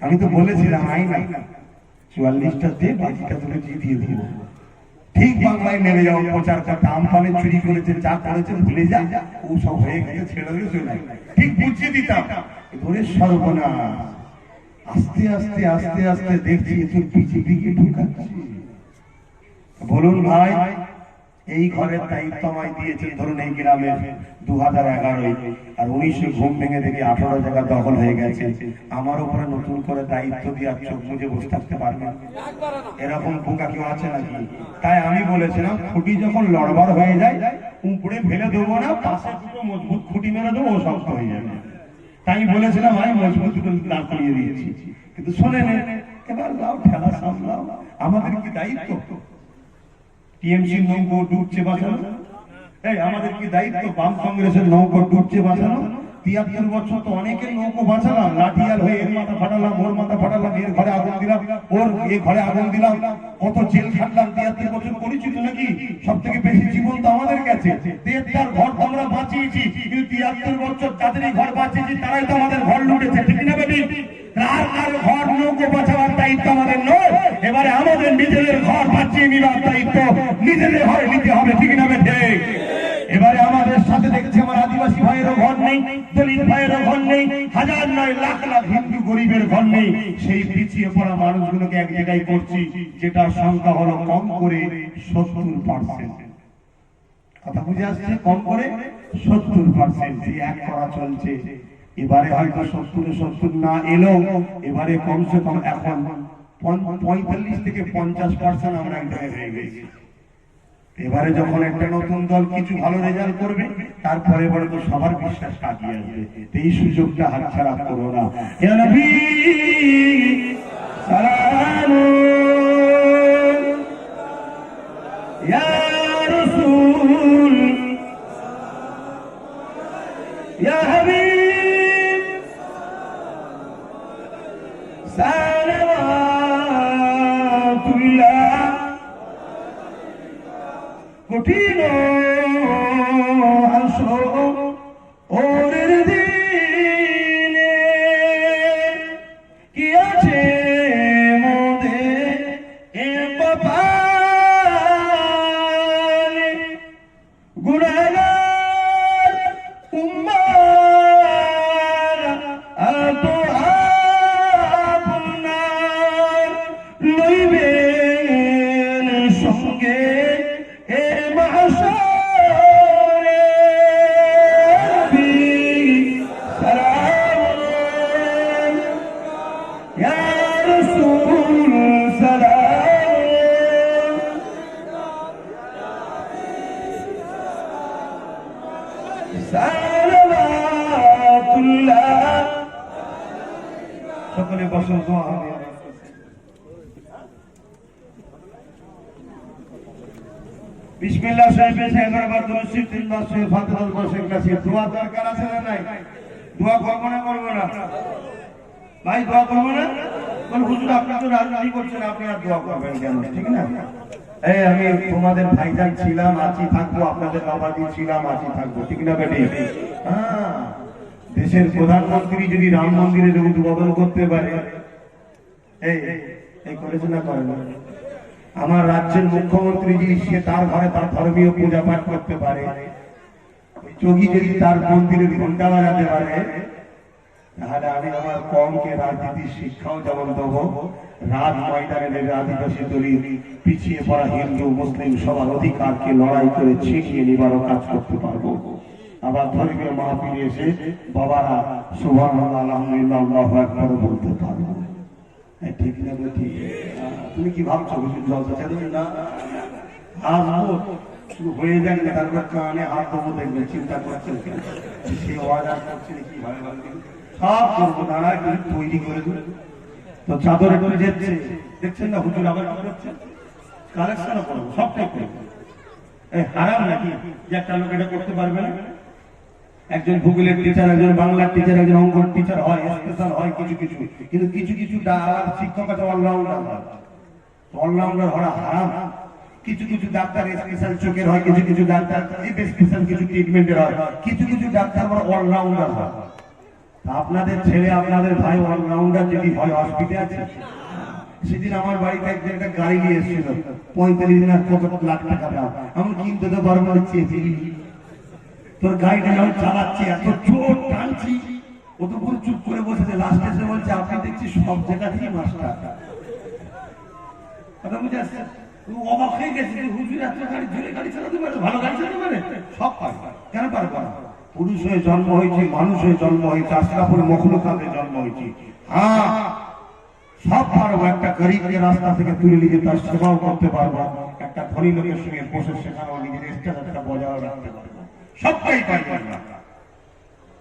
আমি তো বলেছিলাম আইনা 44টা দিয়ে বাকিটা তোকে দিয়ে দিব, ঠিক বাংলায় নেমে যাও, প্রচার করতে আমফানে চুরি করেছে, যা করেছে ভুলে যা, ও সব হয়ে গেছে, ছেড়ে দিয়ে চলে ঠিক বুঝিয়ে দিতাম। ধরে সর্বনাশ, আস্তে আস্তে আস্তে আস্তে দেখছি তুই বিজেপিকে ঢুকাচ্ছি। বলুন ভাই, এই ঘরের দায়িত্ব আমায় দিয়েছে, ধরুন এই গ্রামের 2011-এ, আর 19-এ ঘুম ভেঙে দেখি 18 জায়গা দখল হয়ে গেছে। আমার উপরে নতুন করে দায়িত্ব দিয়ে চোখ মুজে বসে থাকতে পারবে? এরকম বোকা কেউ আছে নাকি? তাই আমি বলেছিলাম খুঁটি যখন লড়বার হয়ে যায় উপরে ফেলে দেবো না, পাশে দুটো মজবুত খুঁটি মেরে দেবো, ও শক্ত হয়ে যাবে। তাই বলেছিলাম আমি মজবুত দুটো দাঁড় করিয়ে দিয়েছি, কিন্তু শোনেন এবার লাও ঠেলা সামলাও। আমাদের কি দায়িত্ব টিএমসি নৌকো ডুবছে বাঁচানো? এই আমাদের কি দায়িত্ব বাম কংগ্রেসের নৌকো ডুবছে বাঁচানো? 73 বছর তো অনেকের নৌকো বাঁচালাম, লাঠিয়াল হয়ে এর মাথা ফাটালাম, ওর মাথা ফাটালাম, এর ঘরে আগুন দিলাম, ওর এ ঘরে আগুন দিলাম, কত জেল খাটলাম। 73 বছর করেছি তো নাকি? সব থেকে বেশি জীবন তো আমাদের কাছে। 73 ঘর তো আমরা বাঁচিয়েছি, কিন্তু 73 বছর যাদেরই ঘর বাঁচিয়েছি তারাই তো আমাদের ঘর লুটেছে, ঠিক না বেটি? কার কার ঘর নৌকো বাঁচাবার দায়িত্ব আমাদের নয়। এবারে আমাদের নিজেদের ঘর বাঁচিয়ে নেওয়ার দায়িত্ব নিজেদের ঘরে নিতে হবে, ঠিক না বেটি? এবারে আমাদের সাথে দেখছি আমার আদিবাসী ভাইয়েরও ঘর নেই, দলিত ভাইয়েরও ঘর নেই, হাজার নয় লাখ লাখ হিন্দু গরিবের ঘর নেই। সেই পিছিয়ে পড়া মানুষগুলোকে এক জায়গায় করছি, যেটা সংখ্যা হলো কম করে 70%। কথা বুঝে আসছে? কম করে 70% যে এক করা চলছে। এবারে হয়তো 70 না এলো, এবারে কমসে কম এখন 45 থেকে 50% আমরা এক জায়গায় হয়ে গেছি। এবারে যখন একটা নতুন দল কিছু ভালো রেজাল্ট করবে, তারপরে বড় তো সবার বিশ্বাস কাটিয়ে আসবে। এই সুযোগটা হাতছাড়া করো না। ইয়া নবী সালাম, ইয়া রাসূল, ইয়া হাবিব সালাওয়াতুল্লাহ। কঠিন ওরের দিনে কি আছে মোদে এ কপালে, গুনাহগার উম্মার এত আপনার লইবেন সঙ্গে এ মাহশরে। সালাম ইয়া রাসূল, সালাম সালাওয়াতুল্লাহ। সকলে বসো, দোয়া হবে। বিসমিল্লাহ শরীফে 11 বার দরুদ শরীফ, 3 বার সূরা ফাতিহার বসে গেছে। দোয়া দরকার আছে না নাই? দোয়া করব না করব না? ভাই দোয়া করব না? বল হুজুর আপনি তো রাজনীতি করছেন, আপনি আর দোয়া করবেন কেন? ঠিক না? এই আমি তোমাদের ভাইজান ছিলাম, আছি থাকবো, আপনাদের বাবাজি ছিলাম, আছি থাকবো, ঠিক না বেটি? হ্যাঁ, দেশের প্রধানমন্ত্রী যদি রাম মন্দিরের উদ্বোধন করতে পারে, এই করেছে না করে না? আমার রাজ্যের মুখ্যমন্ত্রী যদি সে তার ঘরে তার ধর্মীয় পূজা পাঠ করতে পারে, যোগী যদি তার মন্দিরের ঘন্টা বাজাতে পারে, তাহলে আমি আমার কমকে রাজনীতির শিক্ষাও যেমন দেবো, রাজ ময়দানের আদিবাসী দলিত পিছিয়ে পড়া হিন্দু মুসলিম সবার অধিকারকে লড়াই করে ছিনিয়ে নিবারও কাজ করতে পারবো। আবার ধর্মীয় মাহফিলে এসে বাবারা সুবহানাল্লাহ আলহামদুলিল্লাহ আল্লাহু আকবার বলতে পারবো, ঠিক না? ঠিক। তুমি কি ভাবছো জলসা ছেড়ে না আসবো শুরু হয়ে যান না, তারপর কানে হাত দেবো, দেখবেন চিন্তা করছেন সে অর্ডার করছেন কি ভাবে সব করবো, দাঁড়ায় তৈরি করে দেবে। তো চাদর একটু যেচ্ছে দেখছেন না, হুজুর আবার কি করছেন? কালেকশন করবো, সবটাই করবো। এই হারাম নাকি যে একটা লোক এটা করতে পারবে না? একজন ভূগোলের টিচার, একজন বাংলার টিচার, একজন অঙ্কর টিচার হয়, স্পেশাল হয় কিছু কিছু, কিন্তু কিছু কিছু শিক্ষক আছে অলরাউন্ডার হয়। অলরাউন্ডার হওয়া হারাম। কিছু কিছু ডাক্তার স্পেশাল চোখের হয়, কিছু কিছু ডাক্তার স্পেশাল কিছু ট্রিটমেন্টের হয়, কিছু কিছু ডাক্তার অলরাউন্ডার হয়। আপনাদের ছেলে আপনাদের ভাই অলরাউন্ডার যদি হয়, হসপিটালে আছে। সেদিন আমার বাড়িতে একটা গাড়ি নিয়ে এসেছিল, 45 লাখ কত লাখ টাকা দাম। আমি কিনতে তো পারবো না, চেয়েছি তোর গাড়িটা যখন চালাচ্ছি এত জোর টানছি, ও তো পুরো চুপ করে বসেছে। লাস্টে এসে বলছে আপনি দেখছি সব জায়গাতেই মাস্টার। কথা বুঝে আসছে? অবাক হয়ে গেছে, হুজুর এত গাড়ি জোরে গাড়ি চালাতে পারে, ভালো গাড়ি চালাতে পারে, সব পারে, কেন পারবো না? পুরুষ হয়ে জন্ম হয়েছে, মানুষ হয়ে জন্ম হয়েছে, আশরাফুল মখলুকাতে জন্ম হয়েছে। হ্যাঁ সব পারবো। একটা গরিবকে রাস্তা থেকে তুলে নিয়ে তার সেবাও করতে পারবো, একটা ধনী লোকের সঙ্গে বসে সেখানেও নিজের স্ট্যাটাসটা বজায় রাখতে পারবো, সবটাই পারি আমরা।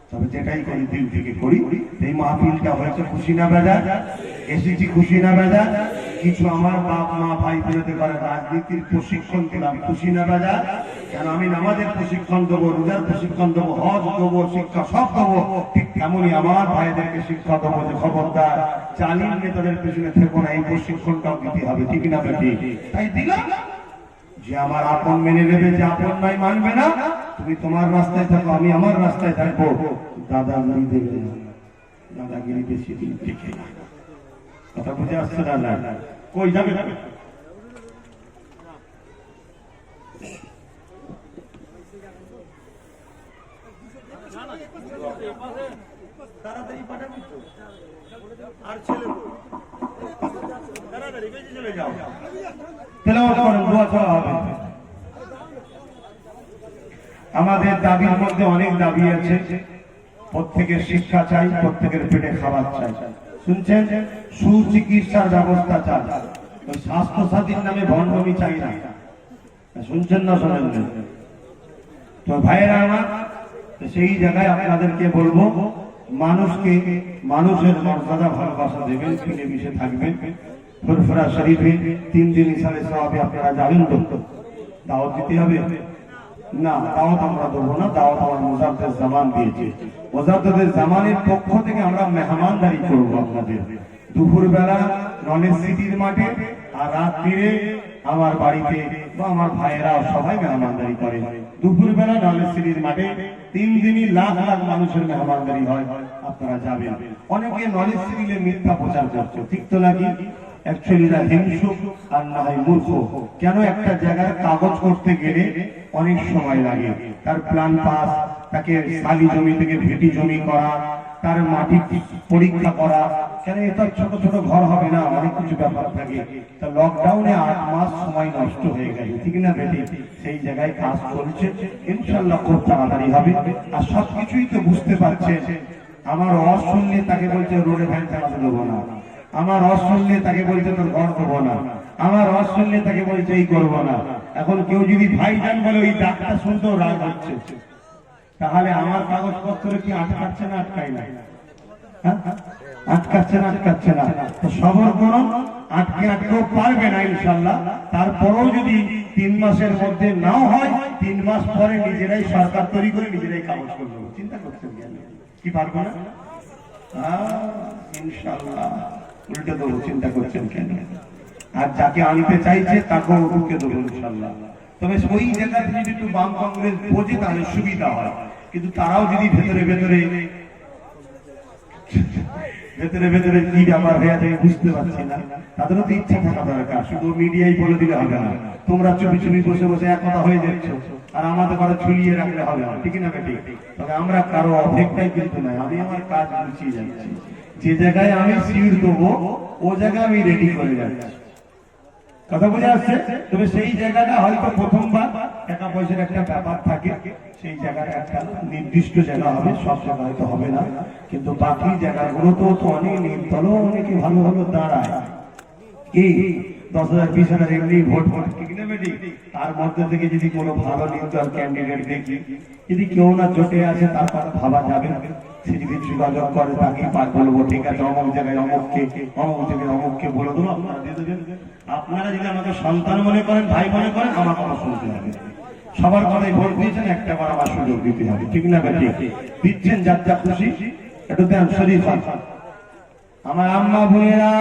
তবে যেটাই করি দিল থেকে করি। এই মাহফিলটা হয়েছে খুশি না বেজা? এসেছি খুশি না বাজার? কিছু আমার বাপ মা ভাই বোনেদের ঘরে রাজনীতির প্রশিক্ষণ দিলাম, খুশি না বাজার? কেন আমি নামাজের প্রশিক্ষণ দেবো, রোজার প্রশিক্ষণ দেবো, হজ দেবো, শিক্ষা সব দেবো, ঠিক তেমনই আমার ভাইদেরকে শিক্ষা দেবো যে খবরদার জালিম নেতাদের পেছনে থেকো না, এই প্রশিক্ষণটাও দিতে হবে, ঠিক না বেটি? তাই দিলাম যে আমার আপন মেনে নেবে, যে আপন নাই মানবে না। তুমি তোমার রাস্তায় থাকো, আমি আমার রাস্তায় থাকবো। দাদাগিরি দেবে না, দাদাগিরি বেশি দিন টিকে না। কথা বুঝে আসছে না? না কই যাবে যাবে তাড়াতাড়ি পাঠাবি তো, আর ছেলে তাড়াতাড়ি বেশি চলে যাও, তেলাওয়াত করেন, দোয়া করা হবে। আমাদের দাবির মধ্যে অনেক দাবি আছে। প্রত্যেকের শিক্ষা চাই, প্রত্যেকের পেটে খাবার চাই, শুনছেন? সুচিকিৎসার ব্যবস্থা চাই, ওই স্বাস্থ্য সাথীর নামে ভণ্ডমি চাই না, শুনছেন না শোনেন? তো ভাইয়েরা আমার, সেই জায়গায় আপনাদেরকে বলবো, মানুষকে মানুষের মর্যাদা ভালোবাসা দেবেন, মিলে মিশে থাকবেন। ফুরফুরা শরীফে 3 দিন ইসালে সাহাবী আপনারা যাবেন তো? দাওয়াত দিতে হবে না? দাওয়াত আমরা দেবো না, দাওয়াত আমার মুজাদ্দেদ জামান দিয়েছে। মুজাদ্দেদের জামানের পক্ষ থেকে আমরা মেহমানদারি করবো আপনাদের। দুপুরবেলা নলেজ সিটির মাঠে, আর রাত্রিরে আমার বাড়িতে বা আমার ভাইয়েরা সবাই মেহমানদারি করে। দুপুরবেলা নলেজ সিটির মাঠে 3 দিনই লাখ লাখ মানুষের মেহমানদারি হয়, আপনারা যাবেন। অনেকে নলেজ সিটিলে মিথ্যা প্রচার করছে, ঠিক তো নাকি? অ্যাকচুয়ালি না হিংসুক আর না হয় মূর্খ। কেন? একটা জায়গার কাগজ করতে গেলে অনেক সময় লাগে, তার প্ল্যান পাস, তাকে শালি জমি থেকে ভেটি জমি করা, তার মাটি পরীক্ষা করা। কেন? এটা ছোট ছোট ঘর হবে না, অনেক কিছু ব্যাপার থাকে। তা লকডাউনে 8 মাস সময় নষ্ট হয়ে গেছে, ঠিক না বেটি? সেই জায়গায় কাজ চলছে, ইনশাল্লাহ খুব তাড়াতাড়ি হবে। আর সবকিছুই তো বুঝতে পারছে। আমার ওয়াজ শুনলে তাকে বলছে রোডে ভ্যান চালাতে দেবো না, আমার ওয়াজ শুনলে তাকে বলছে তোর ঘর দেবো না, আমার ওয়াজ শুনলে তাকে বলছে এই করবো না। এখন কেউ যদি ভাইজান বলে ওই ডাক্তার শুনতেও রাগ হচ্ছে, তাহলে আমার কাগজপত্র কি আটকাচ্ছে না? আটকাই না, আটকাচ্ছে না? আটকাচ্ছে না। তো সবর করুন, আটকেও পারবে না ইনশাল্লাহ। তারপরেও যদি 3 মাসের মধ্যে নাও হয়, 3 মাস পরে নিজেরাই সরকার তৈরি করে নিজেরাই কাগজ করবো। চিন্তা করছেন কি পারবো না? ইনশাল্লাহ উল্টে দেবো, চিন্তা করছেন কেন? আর যাকে আনতে চাইছে তাকেও ঢুকে দেবো ইনশাল্লাহ। তবে ওই জায়গাতে যদি একটু বাম কংগ্রেস বোঝে তাহলে সুবিধা হয়, কিন্তু তারাও যদি ভেতরে ভেতরে কি ব্যাপার হয়ে যায় বুঝতে পারছি না। তাদেরও তো ইচ্ছা থাকা দরকার, শুধু মিডিয়ায় বলে দিলে হবে না। তোমরা চুপি চুপি বসে বসে এক কথা হয়ে যাচ্ছ, আর আমাদের ঘরে ঝুলিয়ে রাখলে হবে না, ঠিক না বেটি? তবে আমরা কারো অপেক্ষায় কিন্তু নাই, আমি আমার কাজ গুছিয়ে যাচ্ছি। যে জায়গায় আমি সিট দেবো ও জায়গায় আমি রেডি করে যাচ্ছি, কথা বুঝে আসছে? তবে সেই জায়গাটা হয়তো প্রথমবার টাকা পয়সার একটা ব্যাপার থাকে, সেই জায়গাটা একটা নির্দিষ্ট জায়গা হবে, সব জায়গা হয়তো হবে না, কিন্তু বাকি জায়গাগুলোতেও তো অনেক নির্দলও অনেকে ভালো ভালো দাঁড়ায়। কি 10,000 20,000 এমনি ভোট ঠিক না বেটি? তার মধ্যে থেকে যদি কোনো ভালো নির্দল ক্যান্ডিডেট দেখি, যদি কেউ না জোটে আসে, তারপর ভাবা যাবে সিডিপির যোগাযোগ করে তাকে বলবো ঠিক আছে অমুক জায়গায় অমুককে, অমুক জায়গায় অমুককে বলে দেবো, আপনারা দিয়ে দেবেন। আপনারা যদি আমাকে সন্তান মনে করেন, ভাই মনে করেন, আমার কথা শুনতে হবে। সবার কথাই ভোট দিয়েছেন, একটা বার আমার সুযোগ দিতে হবে, ঠিক না বেটি? দিচ্ছেন যার যা খুশি, একটু দেন শরীফ। আমার আম্মা বোনেরা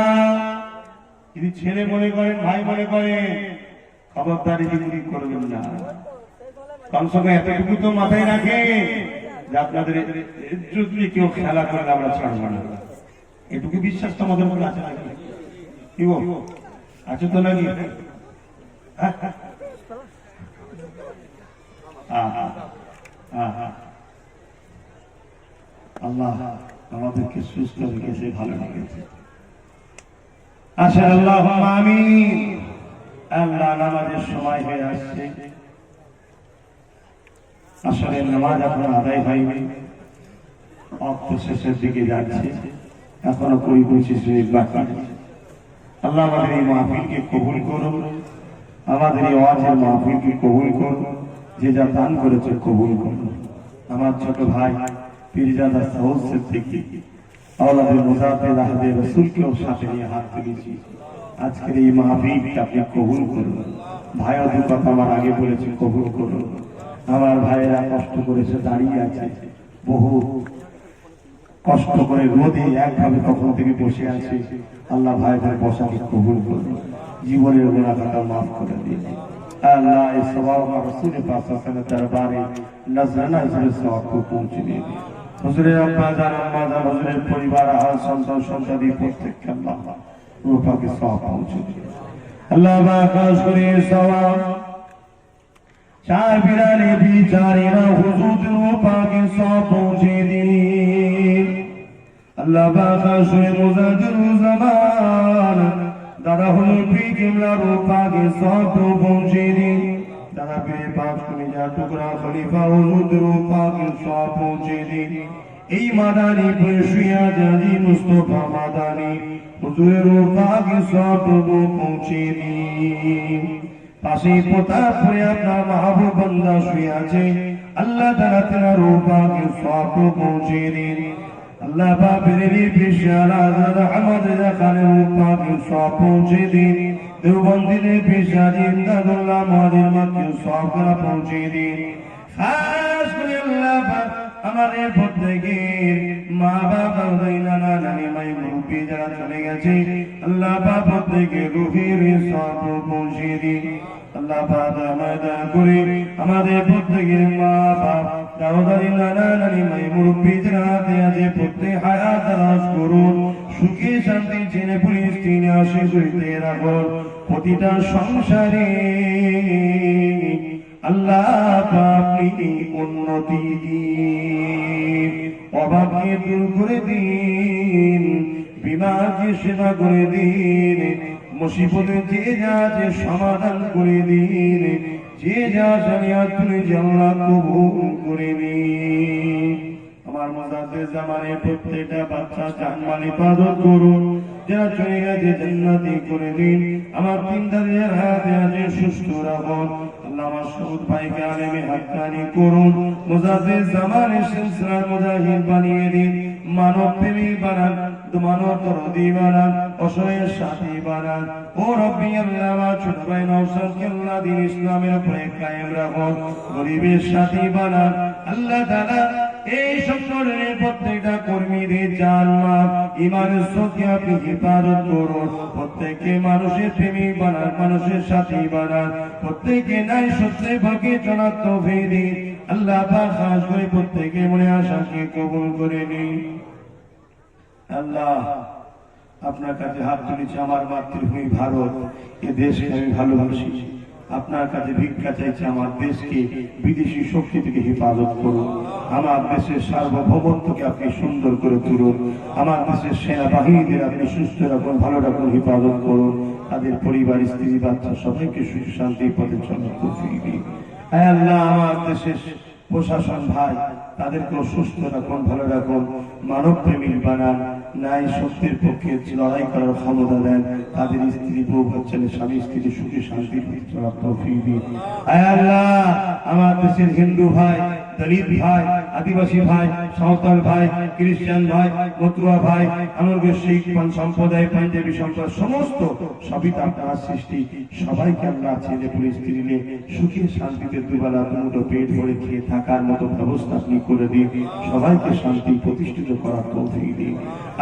যদি ছেলে মনে করেন, ভাই মনে করেন, খবরদারি জিগুরি করবেন না। কমসে কম এতটুকু তো মাথায় রাখে যে আপনাদের ইজ্জত নিয়ে কেউ খেলা করলে আমরা ছাড়বো না। এটুকু বিশ্বাস তো আমাদের মধ্যে আছে নাকি? কি আছে তো নাকি? আল্লাহ আমাদেরকে সুস্থ রেখেছে, ভালো রেখেছে। আসেন আল্লাহুম্মা আমিন। আল্লাহ নামাজের সময় হয়ে আসছে, আসলে নামাজ এখন আদায় হয়নি, অক্ত শেষের দিকে যাচ্ছে, এখনো 20-25 মিনিট বাকি। আল্লাহ আমাদের এই মাহফিলকে কবুল করুন, আমাদের এই ওয়াজের মাহফিলকে কবুল করুন, যে যা দান করেছে কবুল করুন। আমার ছোট ভাই পীরজাদা সাউদ সিদ্দিকী আওলাদে মুজাদ্দিদ আহমদ রাসূলকেও সাথে নিয়ে হাত তুলেছি। আজকের এই মাহফিলকে আপনি কবুল করুন। ভাইও দু কথা আমার আগে বলেছে, কবুল করুন। আমার ভাইয়েরা কষ্ট করেছে, দাঁড়িয়ে আছে, বহু কষ্ট করে রোদে একভাবে তখন থেকে বসে আছে। আল্লাহ ভাইদের বসাকে কবুল করুন, জীবনের গুনাহ খাতা মাফ করে দিন। আল্লাহ এই সওয়াব রাসূল পাক সাল্লাল্লাহু আলাইহি ওয়াসাল্লামের দরবারে নজরানা হিসেবে সওয়াবকে পৌঁছে দিন। হুজুরের আম্মা জান, হুজুরের পরিবার, আহল সন্তান সন্ততি প্রত্যেককে আল্লাহ রূপাকে সওয়াব পৌঁছে দিন। আল্লাহ খাস করে সওয়াব চার বিরানে বিচারেরা হুজুর রূপাকে সওয়াব পৌঁছে দিন। আল্লাহ খাস করে মুজাদ্দিদ জামান দাদা হুজুর পীর কিবলা রূপাকে সওয়াব পৌঁছে দিন। দাদা পীর পাক তুমি যা টুকরা খলিফা হুজুর রূপাকে সওয়াব পৌঁছে দিন। এই মাদানী পরিশুয়া জাজি মুস্তাফা মাদানী হুজুরের রূপাকে সওয়াব পৌঁছে দিন। পাশে প্রতাপপুরে আপনার মাহবুব বান্দা শুয়ে আছে, আল্লাহ তাআলা তার রূপাকে সওয়াব পৌঁছে দিন। আল্লাহ বাবের বিশাল আজাদ আহমদ খানের রূপাকে সওয়াব পৌঁছে দিন। দেওবন্দির বিশাল ইমদাদুল্লাহ মহাদির মাকে সওয়াব পৌঁছে দিন। খাস করে আল্লাহ পাক আমাদের প্রত্যেকের মা বাবা, নানা নানি, মাই মুরব্বি যারা চলে গেছে, আল্লাহ পাক প্রত্যেকের রূহের সওয়াব পৌঁছে দিন। আল্লাহ পাক আমাদের করে আমাদের প্রত্যেকের মা বাবা, দাদা নানা নানি, মাই মুরব্বি যারা আছে প্রত্যেক হায়াত দারাজ করুন, সুখে শান্তি জেনে পুলিশ তিনি আসে করতে রাখুন। প্রতিটা সংসারে আল্লাহ আপনি উন্নতি দিন, অভাবকে দূর করে দিন, বিমাকে সেবা করে দিন, মুসিবতে যে যা যে সমাধান করে দিন, যে যা জানিয়া তুমি আল্লাহ কবুল করে নিন। আমার মুজাদ্দিদ জামানের প্রত্যেকটা বাচ্চা জানমাল ইবাদত করুন, যারা চলে গেছে জান্নাতি করে দিন। আমার তিন দাদির হাতে আছে সুস্থ রাখুন। আল্লাহ আমার সৌদ ভাইকে আলেমে হাক্কানি করুন, মুজাদ্দিদ জামানের সিলসিলার মুজাহিদ বানিয়ে দিন, মানব প্রেমিক বানান, মানব দরদি বানান, অসহায়ের সাথী বানান। ও রব্বি আল্লাহ আমার ছোট ভাই নওশাদকে আল্লাহ দ্বীন ইসলামের উপরে কায়েম রাখুন, গরিবের সাথী বানান। আল্লাহ তাআলা এই সংগঠনের প্রত্যেকটা কর্মীদের জান মাল ঈমানের সত্যে আপনি হেফাজত করুন। প্রত্যেককে মানুষের প্রেমিক বানান, মানুষের সাথী বানান, প্রত্যেককে নাই সত্যে ভাগে চলার তৌফিক দিন। আল্লাহ পাক খাস করে প্রত্যেকের মনে আশাকে কবুল করে নিন। আল্লাহ আপনার কাছে হাত তুলেছি, আমার মাতৃভূমি ভারত, এ দেশকে আমি ভালোবাসি। আপনার কাছে ভিক্ষা চাইছি, আমার দেশকে বিদেশি শক্তি থেকে হেফাজত করুন। আমার দেশের সার্বভৌমত্বকে আপনি সুন্দর করে তুলুন। আমার দেশের সেনাবাহিনীদের আপনি সুস্থ রাখুন, ভালো রাখুন, হেফাজত করুন। তাদের পরিবার, স্ত্রী, বাচ্চা সবাইকে সুখ শান্তির পথে চলার তৌফিক দিন। হে আল্লাহ আমার দেশের প্রশাসন ভাই, তাদেরকেও সুস্থ রাখুন, ভালো রাখুন, মানব প্রেমিক বানান, ন্যায় সত্যের পক্ষে লড়াই করার ক্ষমতা দেন। তাদের স্ত্রী, বউ, বাচ্চা, স্বামী স্ত্রী সুখে শান্তির পথে চলার তৌফিক দিন। হে আল্লাহ আমার দেশের হিন্দু ভাই, দলিত ভাই, আদিবাসী ভাই, সাঁওতাল ভাই, খ্রিস্টান ভাই, মতুয়া ভাই, আমাদের শিখ সম্প্রদায়, পাঞ্জাবি সম্প্রদায়, সমস্ত সবই তো আপনার সৃষ্টি। সবাইকে আল্লাহ ছেলে পুলিশ দিলে সুখে শান্তিতে দুবেলা দুমুঠো পেট ভরে খেয়ে থাকার মতো ব্যবস্থা আপনি করে দিন। সবাইকে শান্তি প্রতিষ্ঠিত করার তৌফিক দিন।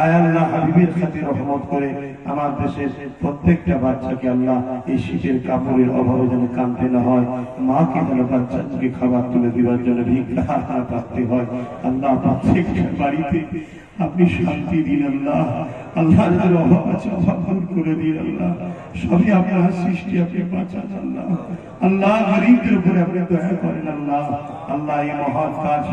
আয় আল্লাহ হাবিবের খাতির রহমত করে আমার দেশের প্রত্যেকটা বাচ্চাকে আল্লাহ এই শীতের কাপড়ের অভাবে যেন কাঁদতে না হয়, মাকে যেন বাচ্চাকে খাবার তুলে দেওয়ার জন্য ভিক্ষা পাতে হয়। আল্লাহ প্রত্যেকটা বাড়িতে আপনি শান্তি দিন। আল্লাহ আল্লাহ যাদের অভাব আছে অভাব দূর করে দিন। আল্লাহ সবই আপনার সৃষ্টি, আপনি বাঁচান। আল্লাহ আল্লাহ গরিবদের উপরে আপনি দয়া করেন। আল্লাহ আল্লাহ এই মহান কাজ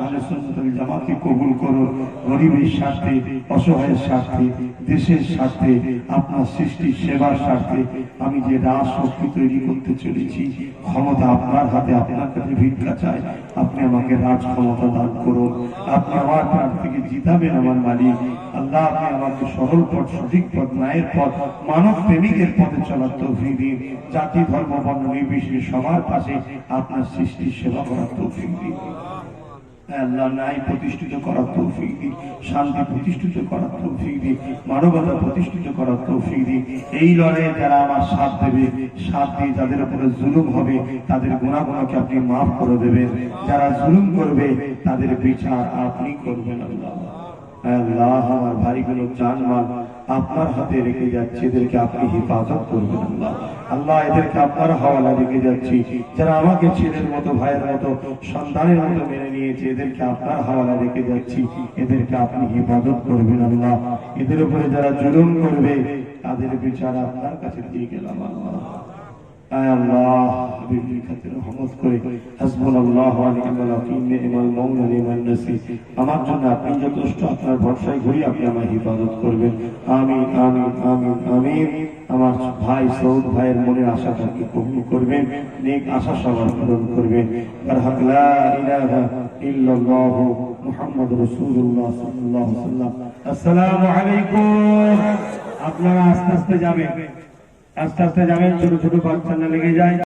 আহলে সুন্নাত ওয়াল জামাতকে কবুল করুন। গরিবের স্বার্থে, অসহায়ের স্বার্থে, দেশের স্বার্থে, আপনার সৃষ্টির সেবার স্বার্থে আমি যে রাজশক্তি তৈরি করতে চলেছি, ক্ষমতা আপনার হাতে, আপনার কাছে ভিক্ষা চাই। আপনি আমাকে রাজ ক্ষমতা দান করুন। আপনি আমার প্রার্থীকে জিতাবেন আমার মালিক। আল্লাহ আপনি আমাকে সরল পথ, সঠিক পথ, ন্যায়ের পথ, মানব প্রেমিকের পথে চলার তৌফিক দিন। জাতি, ধর্ম, বর্ণ নির্বিশেষে সবার পাশে আপনার সৃষ্টির সেবা করার তৌফিক দিন। আল্লাহ ন্যায় প্রতিষ্ঠিত করার তৌফিক দিন, শান্তি প্রতিষ্ঠিত করার তৌফিক দিন, মানবতা প্রতিষ্ঠিত করার তৌফিক দিন। এই লড়াইয়ে যারা আমার সাথ দেবে, সাথ দিয়ে যাদের উপরে জুলুম হবে তাদের গুনাহগুলোকে আপনি মাফ করে দেবেন, যারা জুলুম করবে তাদের বিচার আপনি করবেন। আল্লাহ আল্লাহ আমার ভাইগুলো জানমাল আপনার হাতে রেখে যাচ্ছে, এদেরকে আপনি হেফাজত করবেন। আল্লাহ আল্লাহ এদেরকে আপনার হাওয়ালা রেখে যাচ্ছি, যারা আমাকে ছেলের মতো ভাইয়ের মতো সন্তানের মতো মেনে নিয়েছে এদেরকে আপনার হাওয়ালা রেখে যাচ্ছি, এদেরকে আপনি হেফাজত করবেন। আল্লাহ এদের উপরে যারা জুলুম করবে তাদের বিচার আপনার কাছে দিয়ে গেলাম। আল্লাহ আয় আল্লাহ হাবিবের খাতিরে রহমত করে হাসবুনাল্লাহু ওয়া নি'মাল ওয়াকিল নি'মাল মাওলা নি'মান নাসির, আমার জন্য আপনি যথেষ্ট, আপনার ভরসায় ঘুরি আপনি আমার হেফাজত করবেন। আমিন আমিন আমিন আমিন। আমার ভাই সৌদ ভাইয়ের মনের আশাটা আপনি কবুল করবেন, নেক আশা সবার পূরণ করবেন। বারহাক লা ইলাহা ইল্লাল্লাহ মুহাম্মাদুর রাসূলুল্লাহ সাল্লাল্লাহু আলাইহি ওয়াসাল্লাম। আসসালামু আলাইকুম। আপনারা আস্তে আস্তে যাবেন, আস্তে আস্তে যাবেন, ছোট ছোট বাচ্চা না লেগে যায়।